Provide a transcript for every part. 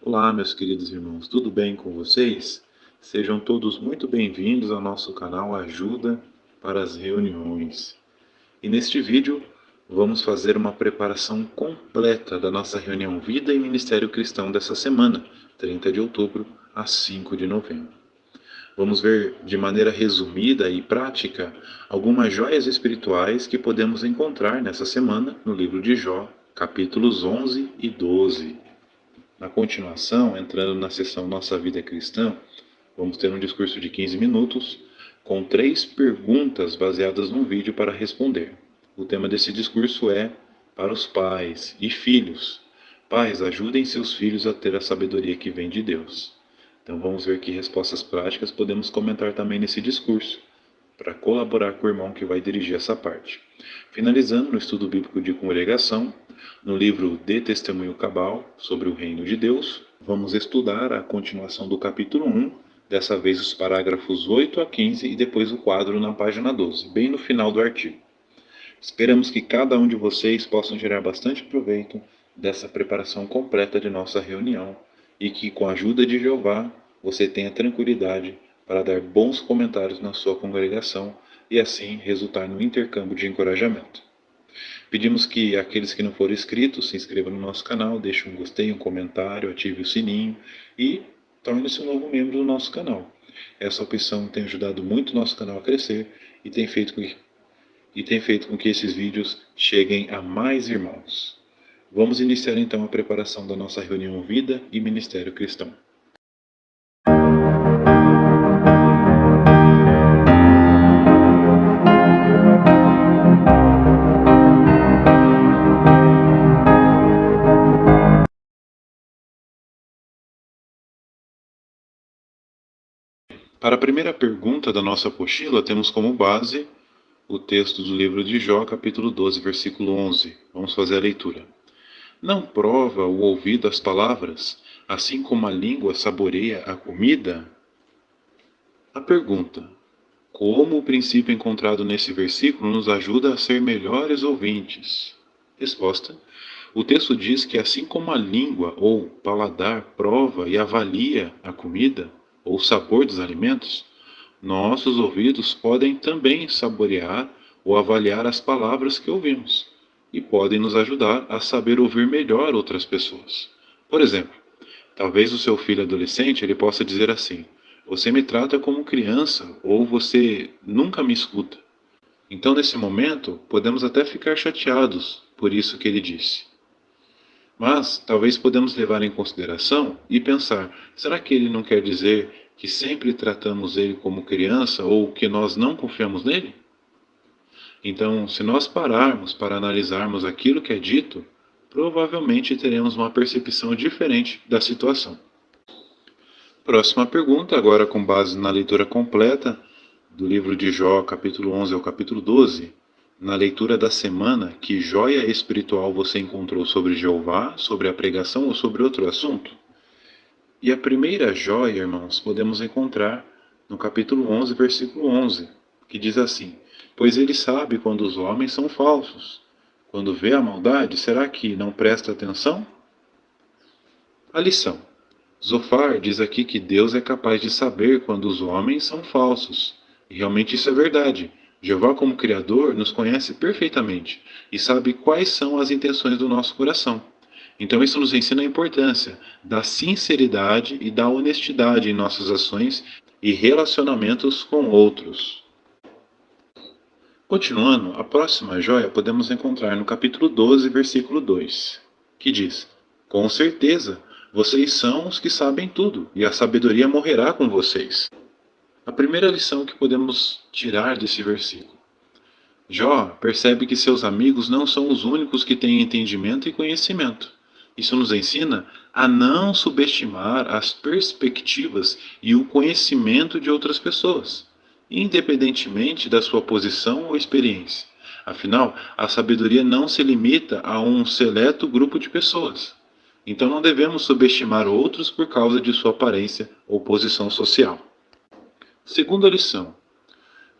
Olá, meus queridos irmãos, tudo bem com vocês? Sejam todos muito bem-vindos ao nosso canal Ajuda para as Reuniões. E neste vídeo vamos fazer uma preparação completa da nossa reunião Vida e Ministério Cristão dessa semana, 30 de outubro a 5 de novembro. Vamos ver de maneira resumida e prática algumas joias espirituais que podemos encontrar nessa semana no livro de Jó, capítulos 11 e 12. Na continuação, entrando na sessão Nossa Vida Cristã, vamos ter um discurso de 15 minutos com 3 perguntas baseadas num vídeo para responder. O tema desse discurso é para os pais e filhos. Pais, ajudem seus filhos a ter a sabedoria que vem de Deus. Então vamos ver que respostas práticas podemos comentar também nesse discurso, para colaborar com o irmão que vai dirigir essa parte. Finalizando no estudo bíblico de congregação, no livro De Testemunho Cabal, sobre o Reino de Deus, vamos estudar a continuação do capítulo 1, dessa vez os parágrafos 8 a 15 e depois o quadro na página 12, bem no final do artigo. Esperamos que cada um de vocês possam tirar bastante proveito dessa preparação completa de nossa reunião e que, com a ajuda de Jeová, você tenha tranquilidade para dar bons comentários na sua congregação e assim resultar no intercâmbio de encorajamento. Pedimos que aqueles que não foram inscritos se inscrevam no nosso canal, deixem um gostei, um comentário, ative o sininho e torne-se um novo membro do nosso canal. Essa opção tem ajudado muito o nosso canal a crescer e tem feito com que esses vídeos cheguem a mais irmãos. Vamos iniciar então a preparação da nossa reunião Vida e Ministério Cristão. Para a primeira pergunta da nossa apostila, temos como base o texto do livro de Jó, capítulo 12, versículo 11. Vamos fazer a leitura. Não prova o ouvido as palavras, assim como a língua saboreia a comida? A pergunta: como o princípio encontrado nesse versículo nos ajuda a ser melhores ouvintes? Resposta: o texto diz que assim como a língua ou paladar prova e avalia a comida ou o sabor dos alimentos, nossos ouvidos podem também saborear ou avaliar as palavras que ouvimos e podem nos ajudar a saber ouvir melhor outras pessoas. Por exemplo, talvez o seu filho adolescente ele possa dizer assim: você me trata como criança ou você nunca me escuta. Então, nesse momento, podemos até ficar chateados por isso que ele disse. Mas talvez podemos levar em consideração e pensar: será que ele não quer dizer que sempre tratamos ele como criança ou que nós não confiamos nele? Então, se nós pararmos para analisarmos aquilo que é dito, provavelmente teremos uma percepção diferente da situação. Próxima pergunta, agora com base na leitura completa do livro de Jó, capítulo 11 ao capítulo 12. Na leitura da semana, que joia espiritual você encontrou sobre Jeová, sobre a pregação ou sobre outro assunto? E a primeira joia, irmãos, podemos encontrar no capítulo 11, versículo 11, que diz assim: pois ele sabe quando os homens são falsos. Quando vê a maldade, será que não presta atenção? A lição. Zofar diz aqui que Deus é capaz de saber quando os homens são falsos. E realmente isso é verdade. Jeová, como Criador, nos conhece perfeitamente e sabe quais são as intenções do nosso coração. Então isso nos ensina a importância da sinceridade e da honestidade em nossas ações e relacionamentos com outros. Continuando, a próxima joia podemos encontrar no capítulo 12, versículo 2, que diz: com certeza, vocês são os que sabem tudo, e a sabedoria morrerá com vocês. A primeira lição que podemos tirar desse versículo. Jó percebe que seus amigos não são os únicos que têm entendimento e conhecimento. Isso nos ensina a não subestimar as perspectivas e o conhecimento de outras pessoas, independentemente da sua posição ou experiência. Afinal, a sabedoria não se limita a um seleto grupo de pessoas. Então não devemos subestimar outros por causa de sua aparência ou posição social. Segunda lição.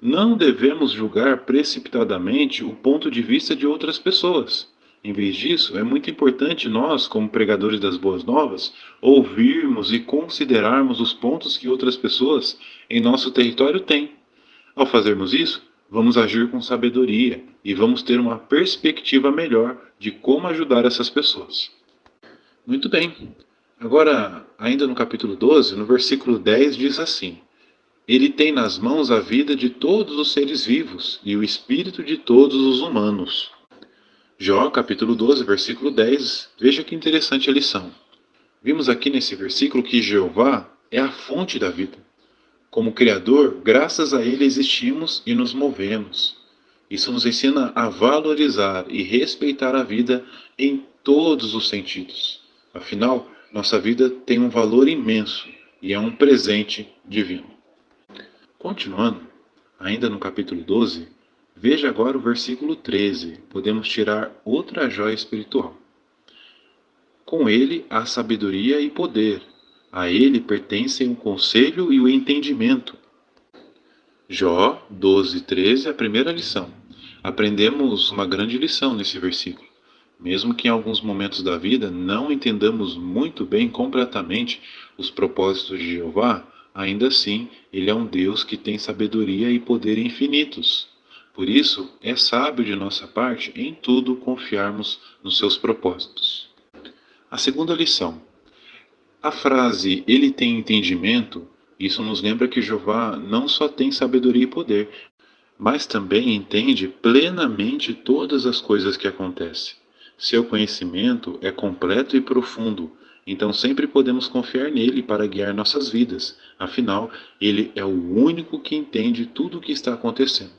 Não devemos julgar precipitadamente o ponto de vista de outras pessoas. Em vez disso, é muito importante nós, como pregadores das boas novas, ouvirmos e considerarmos os pontos que outras pessoas em nosso território têm. Ao fazermos isso, vamos agir com sabedoria e vamos ter uma perspectiva melhor de como ajudar essas pessoas. Muito bem. Agora, ainda no capítulo 12, no versículo 10, diz assim: Ele tem nas mãos a vida de todos os seres vivos e o espírito de todos os humanos. Jó, capítulo 12, versículo 10. Veja que interessante a lição. Vimos aqui nesse versículo que Jeová é a fonte da vida. Como Criador, graças a Ele existimos e nos movemos. Isso nos ensina a valorizar e respeitar a vida em todos os sentidos. Afinal, nossa vida tem um valor imenso e é um presente divino. Continuando, ainda no capítulo 12, veja agora o versículo 13. Podemos tirar outra joia espiritual. Com ele há sabedoria e poder. A ele pertencem o conselho e o entendimento. Jó 12, 13, a primeira lição. Aprendemos uma grande lição nesse versículo. Mesmo que em alguns momentos da vida não entendamos muito bem completamente os propósitos de Jeová, ainda assim, ele é um Deus que tem sabedoria e poder infinitos. Por isso, é sábio de nossa parte em tudo confiarmos nos seus propósitos. A segunda lição. A frase "ele tem entendimento", isso nos lembra que Jeová não só tem sabedoria e poder, mas também entende plenamente todas as coisas que acontecem. Seu conhecimento é completo e profundo, então sempre podemos confiar nele para guiar nossas vidas. Afinal, ele é o único que entende tudo o que está acontecendo.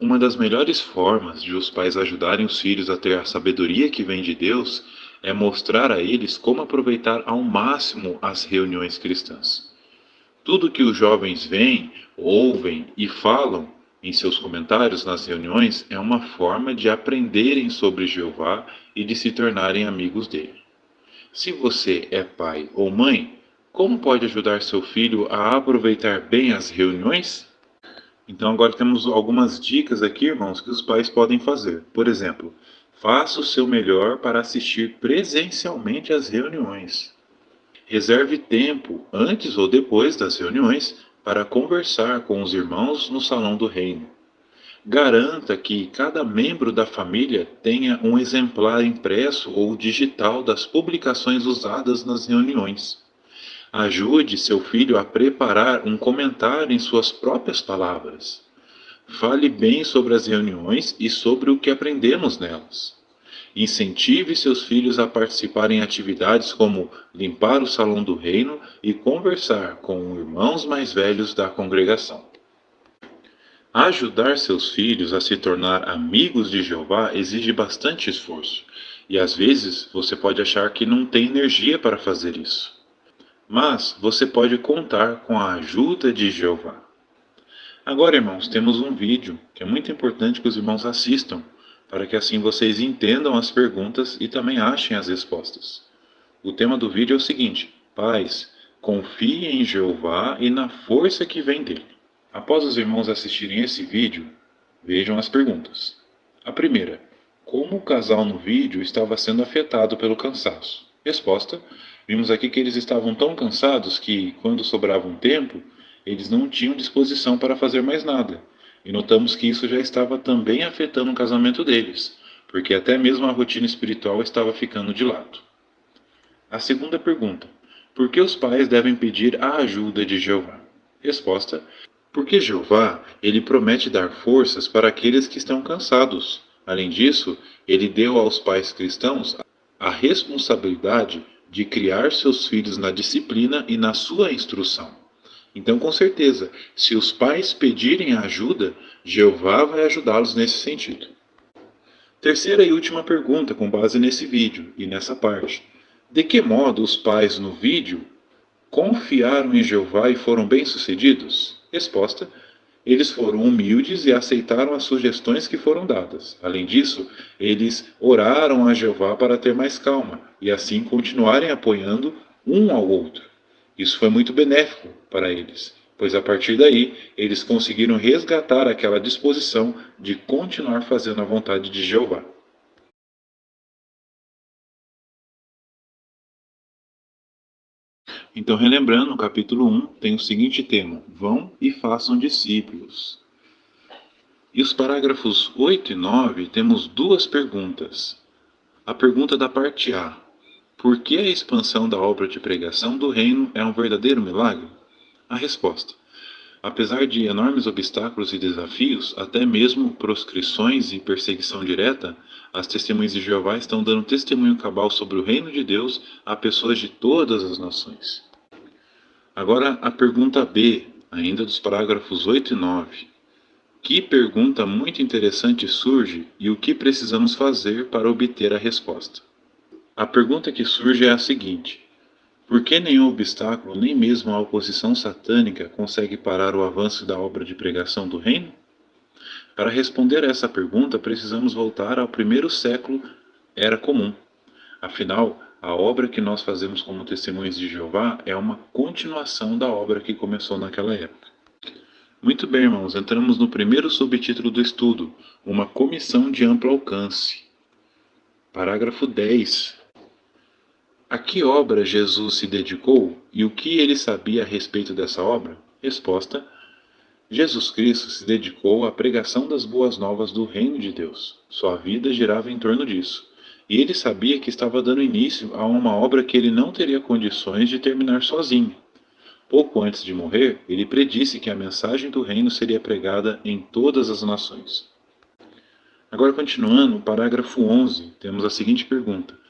Uma das melhores formas de os pais ajudarem os filhos a ter a sabedoria que vem de Deus é mostrar a eles como aproveitar ao máximo as reuniões cristãs. Tudo que os jovens veem, ouvem e falam em seus comentários nas reuniões é uma forma de aprenderem sobre Jeová e de se tornarem amigos dele. Se você é pai ou mãe, como pode ajudar seu filho a aproveitar bem as reuniões? Então agora temos algumas dicas aqui, irmãos, que os pais podem fazer. Por exemplo, faça o seu melhor para assistir presencialmente às reuniões. Reserve tempo, antes ou depois das reuniões, para conversar com os irmãos no salão do reino. Garanta que cada membro da família tenha um exemplar impresso ou digital das publicações usadas nas reuniões. Ajude seu filho a preparar um comentário em suas próprias palavras. Fale bem sobre as reuniões e sobre o que aprendemos nelas. Incentive seus filhos a participar em atividades como limpar o salão do reino e conversar com irmãos mais velhos da congregação. Ajudar seus filhos a se tornar amigos de Jeová exige bastante esforço, e às vezes você pode achar que não tem energia para fazer isso. Mas você pode contar com a ajuda de Jeová. Agora, irmãos, temos um vídeo que é muito importante que os irmãos assistam, para que assim vocês entendam as perguntas e também achem as respostas. O tema do vídeo é o seguinte: Pais, confie em Jeová e na força que vem dele. Após os irmãos assistirem esse vídeo, vejam as perguntas. A primeira: como o casal no vídeo estava sendo afetado pelo cansaço? Resposta: vimos aqui que eles estavam tão cansados que, quando sobrava um tempo, eles não tinham disposição para fazer mais nada. E notamos que isso já estava também afetando o casamento deles, porque até mesmo a rotina espiritual estava ficando de lado. A segunda pergunta: por que os pais devem pedir a ajuda de Jeová? Resposta: porque Jeová, ele promete dar forças para aqueles que estão cansados. Além disso, ele deu aos pais cristãos a responsabilidade de criar seus filhos na disciplina e na sua instrução. Então, com certeza, se os pais pedirem ajuda, Jeová vai ajudá-los nesse sentido. Terceira e última pergunta, com base nesse vídeo e nessa parte: de que modo os pais no vídeo confiaram em Jeová e foram bem-sucedidos? Resposta: eles foram humildes e aceitaram as sugestões que foram dadas. Além disso, eles oraram a Jeová para ter mais calma e assim continuarem apoiando um ao outro. Isso foi muito benéfico para eles. pois a partir daí eles conseguiram resgatar aquela disposição de continuar fazendo a vontade de Jeová. Então, relembrando, no capítulo 1 tem o seguinte tema: Vão e façam discípulos. E os parágrafos 8 e 9 temos duas perguntas. A pergunta da parte A: por que a expansão da obra de pregação do reino é um verdadeiro milagre? A resposta: apesar de enormes obstáculos e desafios, até mesmo proscrições e perseguição direta, as testemunhas de Jeová estão dando testemunho cabal sobre o reino de Deus a pessoas de todas as nações. Agora a pergunta B, ainda dos parágrafos 8 e 9. Que pergunta muito interessante surge e o que precisamos fazer para obter a resposta? A pergunta que surge é a seguinte: por que nenhum obstáculo, nem mesmo a oposição satânica, consegue parar o avanço da obra de pregação do reino? Para responder a essa pergunta, precisamos voltar ao primeiro século Era Comum. Afinal, a obra que nós fazemos como testemunhas de Jeová é uma continuação da obra que começou naquela época. Muito bem, irmãos, entramos no primeiro subtítulo do estudo, uma comissão de amplo alcance. Parágrafo 10. A que obra Jesus se dedicou e o que ele sabia a respeito dessa obra? Resposta: Jesus Cristo se dedicou à pregação das boas novas do reino de Deus. Sua vida girava em torno disso. E ele sabia que estava dando início a uma obra que ele não teria condições de terminar sozinho. Pouco antes de morrer, ele predisse que a mensagem do reino seria pregada em todas as nações. Agora, continuando, no parágrafo 11, temos a seguinte pergunta: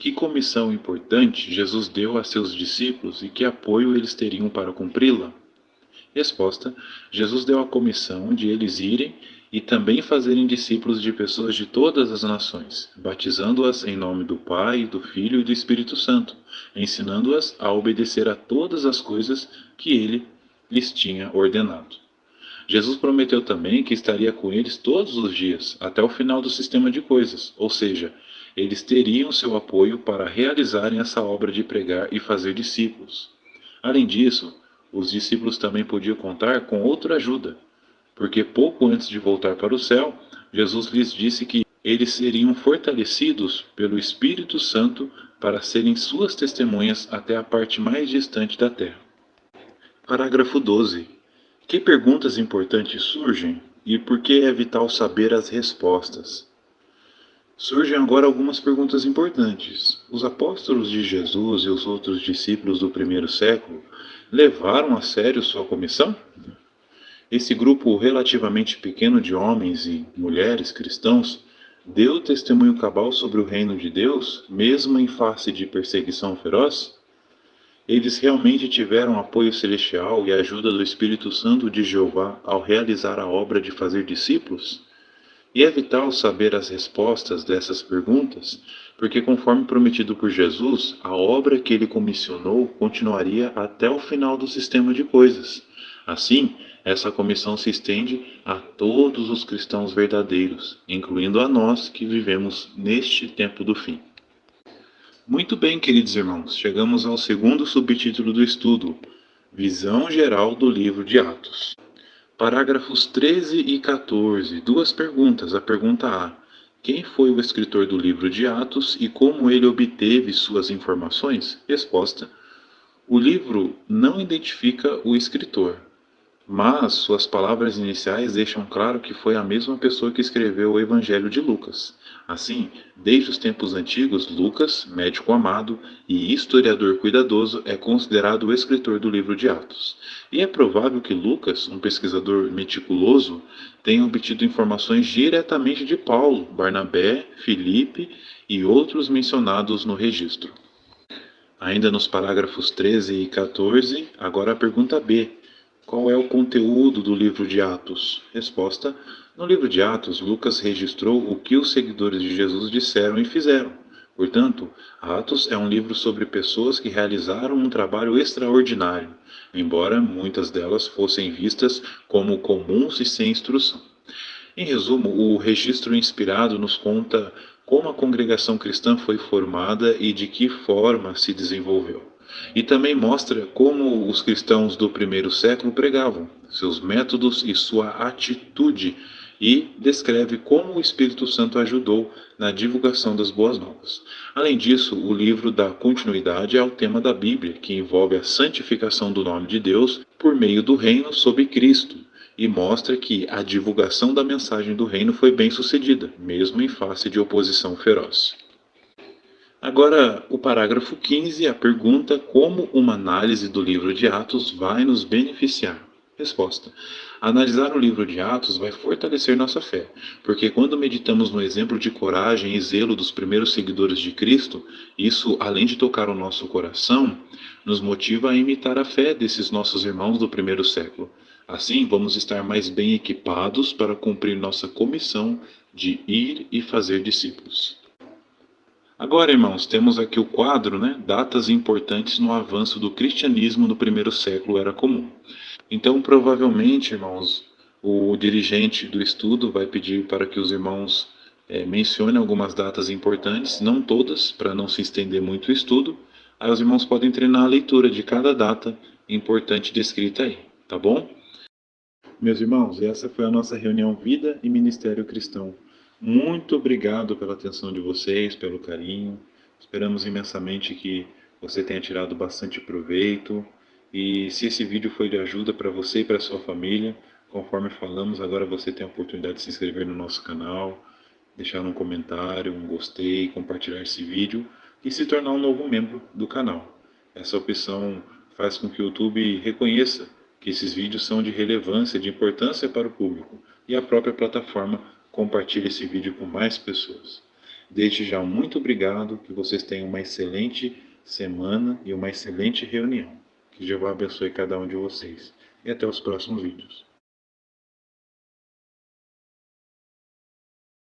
que comissão importante Jesus deu a seus discípulos e que apoio eles teriam para cumpri-la? Resposta: Jesus deu a comissão de eles irem e também fazerem discípulos de pessoas de todas as nações, batizando-as em nome do Pai, do Filho e do Espírito Santo, ensinando-as a obedecer a todas as coisas que ele lhes tinha ordenado. Jesus prometeu também que estaria com eles todos os dias, até o final do sistema de coisas, ou seja, eles teriam seu apoio para realizarem essa obra de pregar e fazer discípulos. Além disso, os discípulos também podiam contar com outra ajuda, porque pouco antes de voltar para o céu, Jesus lhes disse que eles seriam fortalecidos pelo Espírito Santo para serem suas testemunhas até a parte mais distante da terra. Parágrafo 12. Que perguntas importantes surgem e por que é vital saber as respostas? Surgem agora algumas perguntas importantes. Os apóstolos de Jesus e os outros discípulos do primeiro século levaram a sério sua comissão? Esse grupo relativamente pequeno de homens e mulheres cristãos deu testemunho cabal sobre o reino de Deus, mesmo em face de perseguição feroz? Eles realmente tiveram apoio celestial e a ajuda do Espírito Santo de Jeová ao realizar a obra de fazer discípulos? E é vital saber as respostas dessas perguntas, porque, conforme prometido por Jesus, a obra que ele comissionou continuaria até o final do sistema de coisas. Assim, essa comissão se estende a todos os cristãos verdadeiros, incluindo a nós que vivemos neste tempo do fim. Muito bem, queridos irmãos, chegamos ao segundo subtítulo do estudo, Visão Geral do Livro de Atos. Parágrafos 13 e 14. Duas perguntas. A pergunta A: quem foi o escritor do livro de Atos e como ele obteve suas informações? Resposta: o livro não identifica o escritor, mas suas palavras iniciais deixam claro que foi a mesma pessoa que escreveu o Evangelho de Lucas. Assim, desde os tempos antigos, Lucas, médico amado e historiador cuidadoso, é considerado o escritor do livro de Atos. E é provável que Lucas, um pesquisador meticuloso, tenha obtido informações diretamente de Paulo, Barnabé, Filipe e outros mencionados no registro. Ainda nos parágrafos 13 e 14, agora a pergunta B: qual é o conteúdo do livro de Atos? Resposta: no livro de Atos, Lucas registrou o que os seguidores de Jesus disseram e fizeram. Portanto, Atos é um livro sobre pessoas que realizaram um trabalho extraordinário, embora muitas delas fossem vistas como comuns e sem instrução. Em resumo, o registro inspirado nos conta como a congregação cristã foi formada e de que forma se desenvolveu. E também mostra como os cristãos do primeiro século pregavam, seus métodos e sua atitude, e descreve como o Espírito Santo ajudou na divulgação das boas novas. Além disso, o livro dá continuidade ao tema da Bíblia, que envolve a santificação do nome de Deus por meio do reino sob Cristo, e mostra que a divulgação da mensagem do reino foi bem sucedida, mesmo em face de oposição feroz. Agora, o parágrafo 15, a pergunta: como uma análise do livro de Atos vai nos beneficiar? Resposta: analisar o livro de Atos vai fortalecer nossa fé, porque quando meditamos no exemplo de coragem e zelo dos primeiros seguidores de Cristo, isso, além de tocar o nosso coração, nos motiva a imitar a fé desses nossos irmãos do primeiro século. Assim, vamos estar mais bem equipados para cumprir nossa comissão de ir e fazer discípulos. Agora, irmãos, temos aqui o quadro, né? Datas importantes no avanço do cristianismo no primeiro século era comum. Então, provavelmente, irmãos, o dirigente do estudo vai pedir para que os irmãos mencionem algumas datas importantes, não todas, para não se estender muito o estudo. Aí os irmãos podem treinar a leitura de cada data importante descrita aí, tá bom? Meus irmãos, essa foi a nossa reunião Vida e Ministério Cristão. Muito obrigado pela atenção de vocês, pelo carinho. Esperamos imensamente que você tenha tirado bastante proveito. E se esse vídeo foi de ajuda para você e para sua família, conforme falamos, agora você tem a oportunidade de se inscrever no nosso canal, deixar um comentário, um gostei, compartilhar esse vídeo e se tornar um novo membro do canal. Essa opção faz com que o YouTube reconheça que esses vídeos são de relevância, de importância para o público, e a própria plataforma compartilhe esse vídeo com mais pessoas. Desde já, muito obrigado, que vocês tenham uma excelente semana e uma excelente reunião. Que Jeová abençoe cada um de vocês. E até os próximos vídeos.